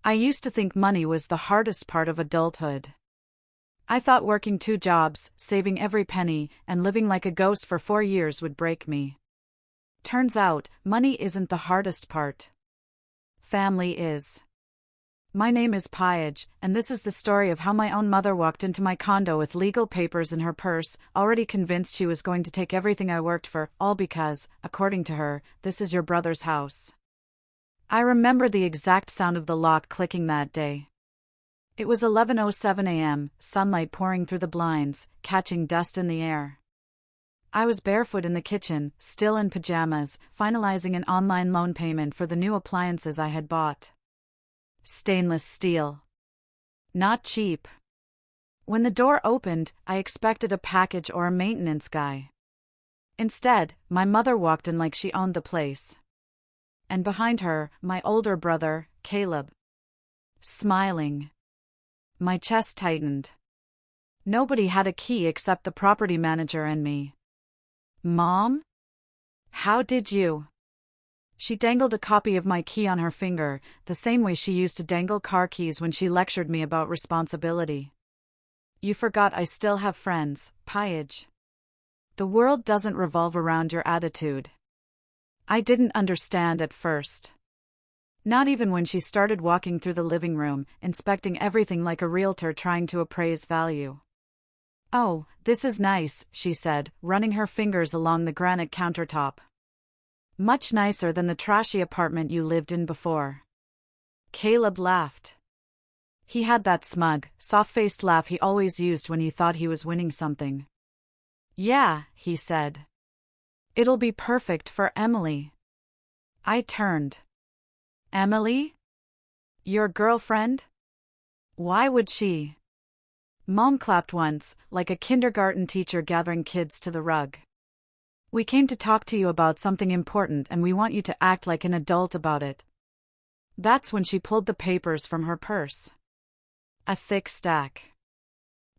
I used to think money was the hardest part of adulthood. I thought working 2 jobs, saving every penny, and living like a ghost for 4 years would break me. Turns out, money isn't the hardest part. Family is. My name is Pyaj, and this is the story of how my own mother walked into my condo with legal papers in her purse, already convinced she was going to take everything I worked for, all because, according to her, this is your brother's house. I remember the exact sound of the lock clicking that day. It was 11:07 a.m., sunlight pouring through the blinds, catching dust in the air. I was barefoot in the kitchen, still in pajamas, finalizing an online loan payment for the new appliances I had bought. Stainless steel. Not cheap. When the door opened, I expected a package or a maintenance guy. Instead, my mother walked in like she owned the place. And behind her, my older brother, Caleb. Smiling. My chest tightened. Nobody had a key except the property manager and me. Mom? How did you? She dangled a copy of my key on her finger, the same way she used to dangle car keys when she lectured me about responsibility. You forgot I still have friends, Pyaj. The world doesn't revolve around your attitude. I didn't understand at first. Not even when she started walking through the living room, inspecting everything like a realtor trying to appraise value. Oh, this is nice, she said, running her fingers along the granite countertop. Much nicer than the trashy apartment you lived in before. Caleb laughed. He had that smug, soft-faced laugh he always used when he thought he was winning something. Yeah, he said. It'll be perfect for Emily. I turned. Emily? Your girlfriend? Why would she? Mom clapped once, like a kindergarten teacher gathering kids to the rug. We came to talk to you about something important and we want you to act like an adult about it. That's when she pulled the papers from her purse. A thick stack.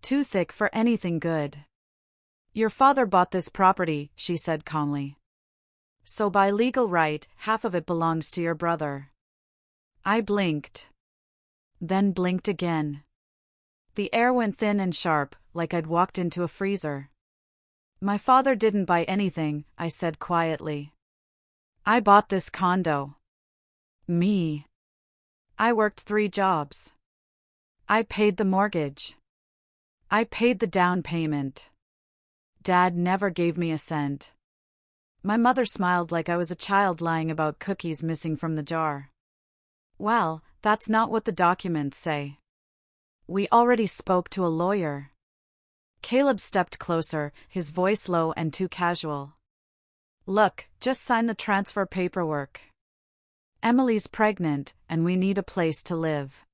Too thick for anything good. Your father bought this property, she said calmly. So by legal right, half of it belongs to your brother. I blinked. Then blinked again. The air went thin and sharp, like I'd walked into a freezer. My father didn't buy anything, I said quietly. I bought this condo. Me. I worked 3 jobs. I paid the mortgage. I paid the down payment. Dad never gave me a cent. My mother smiled like I was a child lying about cookies missing from the jar. Well, that's not what the documents say. We already spoke to a lawyer. Caleb stepped closer, his voice low and too casual. Look, just sign the transfer paperwork. Emily's pregnant, and we need a place to live.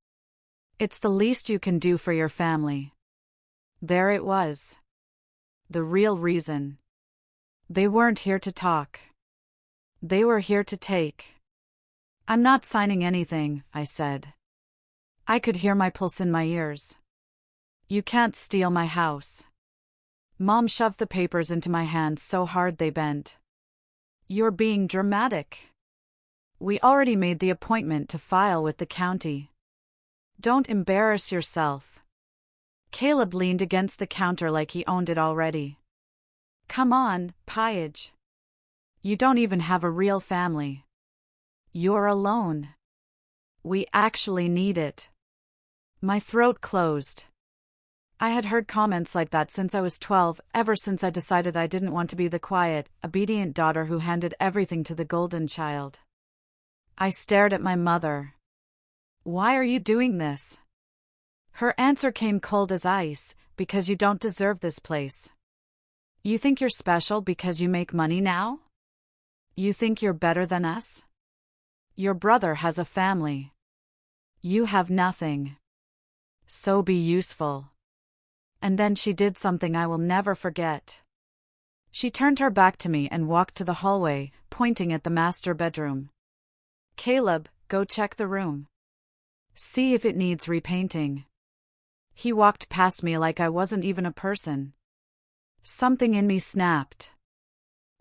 It's the least you can do for your family. There it was. The real reason. They weren't here to talk. They were here to take. I'm not signing anything, I said. I could hear my pulse in my ears. You can't steal my house. Mom shoved the papers into my hands so hard they bent. You're being dramatic. We already made the appointment to file with the county. Don't embarrass yourself. Caleb leaned against the counter like he owned it already. Come on, Pyaj. You don't even have a real family. You're alone. We actually need it. My throat closed. I had heard comments like that since I was 12, ever since I decided I didn't want to be the quiet, obedient daughter who handed everything to the golden child. I stared at my mother. Why are you doing this? Her answer came cold as ice, because you don't deserve this place. You think you're special because you make money now? You think you're better than us? Your brother has a family. You have nothing. So be useful. And then she did something I will never forget. She turned her back to me and walked to the hallway, pointing at the master bedroom. Caleb, go check the room. See if it needs repainting. He walked past me like I wasn't even a person. Something in me snapped.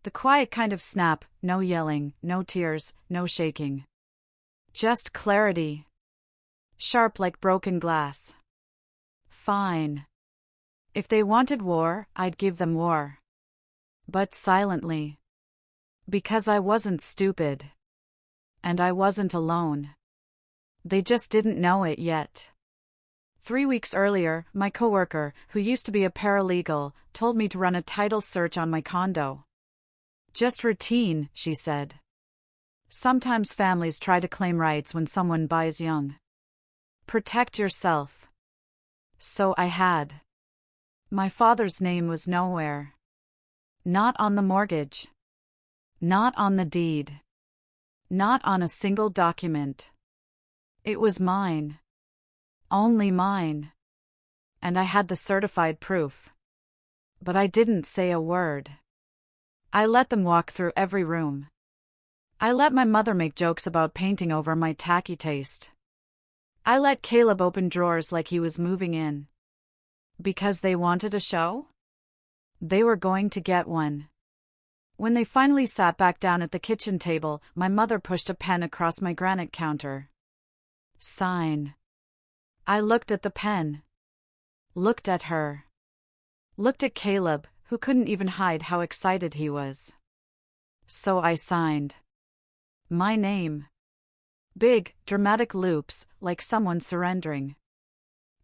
The quiet kind of snap, no yelling, no tears, no shaking. Just clarity. sharp like broken glass. Fine. If they wanted war, I'd give them war. But silently. Because I wasn't stupid. And I wasn't alone. They just didn't know it yet. 3 weeks earlier, my coworker, who used to be a paralegal, told me to run a title search on my condo. Just routine, she said. Sometimes families try to claim rights when someone buys young. Protect yourself. So I had. My father's name was nowhere. Not on the mortgage. Not on the deed. Not on a single document. It was mine. Only mine. And I had the certified proof. But I didn't say a word. I let them walk through every room. I let my mother make jokes about painting over my tacky taste. I let Caleb open drawers like he was moving in. Because they wanted a show? They were going to get one. When they finally sat back down at the kitchen table, my mother pushed a pen across my granite counter. Sign. I looked at the pen. Looked at her. Looked at Caleb, who couldn't even hide how excited he was. So I signed. My name. Big, dramatic loops, like someone surrendering.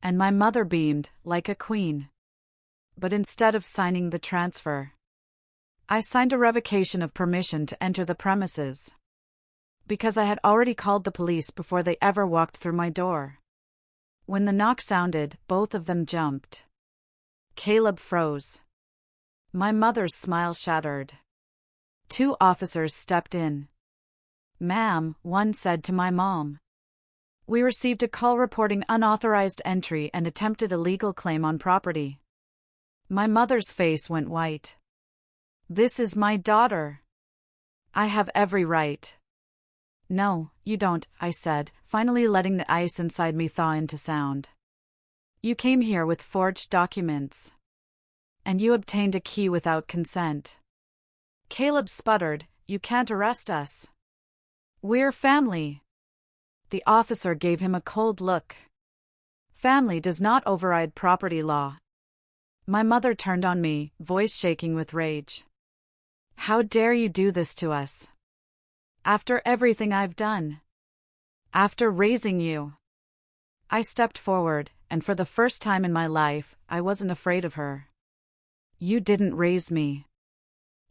And my mother beamed, like a queen. But instead of signing the transfer, I signed a revocation of permission to enter the premises. Because I had already called the police before they ever walked through my door. When the knock sounded, both of them jumped. Caleb froze. My mother's smile shattered. 2 officers stepped in. Ma'am, one said to my mom. We received a call reporting unauthorized entry and attempted illegal claim on property. My mother's face went white. This is my daughter. I have every right. No, you don't, I said, finally letting the ice inside me thaw into sound. You came here with forged documents. And you obtained a key without consent. Caleb sputtered, You can't arrest us. We're family. The officer gave him a cold look. Family does not override property law. My mother turned on me, voice shaking with rage. How dare you do this to us? After everything I've done. After raising you. I stepped forward, and for the first time in my life, I wasn't afraid of her. You didn't raise me.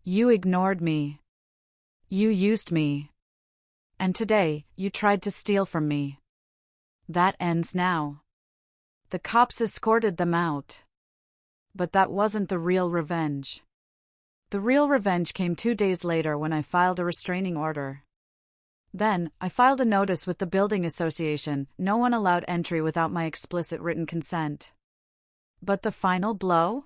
You ignored me. You used me. And today, you tried to steal from me. That ends now. The cops escorted them out. But that wasn't the real revenge. The real revenge came 2 days later when I filed a restraining order. Then, I filed a notice with the building association. No one allowed entry without my explicit written consent. But the final blow?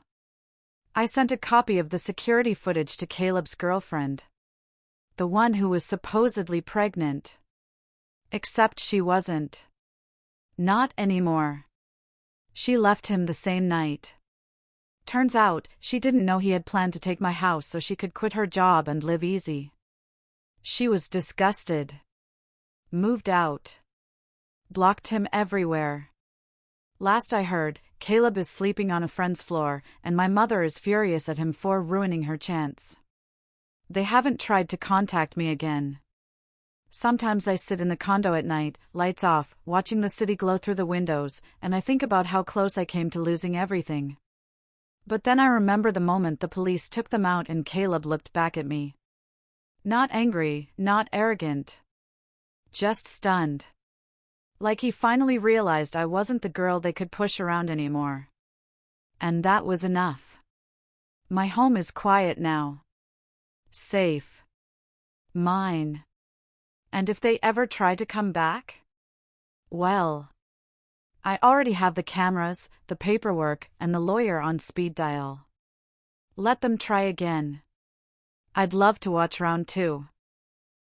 I sent a copy of the security footage to Caleb's girlfriend. The one who was supposedly pregnant. Except she wasn't. Not anymore. She left him the same night. Turns out, she didn't know he had planned to take my house so she could quit her job and live easy. She was disgusted. Moved out. Blocked him everywhere. Last I heard, Caleb is sleeping on a friend's floor, and my mother is furious at him for ruining her chance. They haven't tried to contact me again. Sometimes I sit in the condo at night, lights off, watching the city glow through the windows, and I think about how close I came to losing everything. But then I remember the moment the police took them out and Caleb looked back at me. Not angry, not arrogant. Just stunned. Like he finally realized I wasn't the girl they could push around anymore. And that was enough. My home is quiet now. Safe. Mine. And if they ever try to come back? Well, I already have the cameras, the paperwork, and the lawyer on speed dial. Let them try again. I'd love to watch round 2.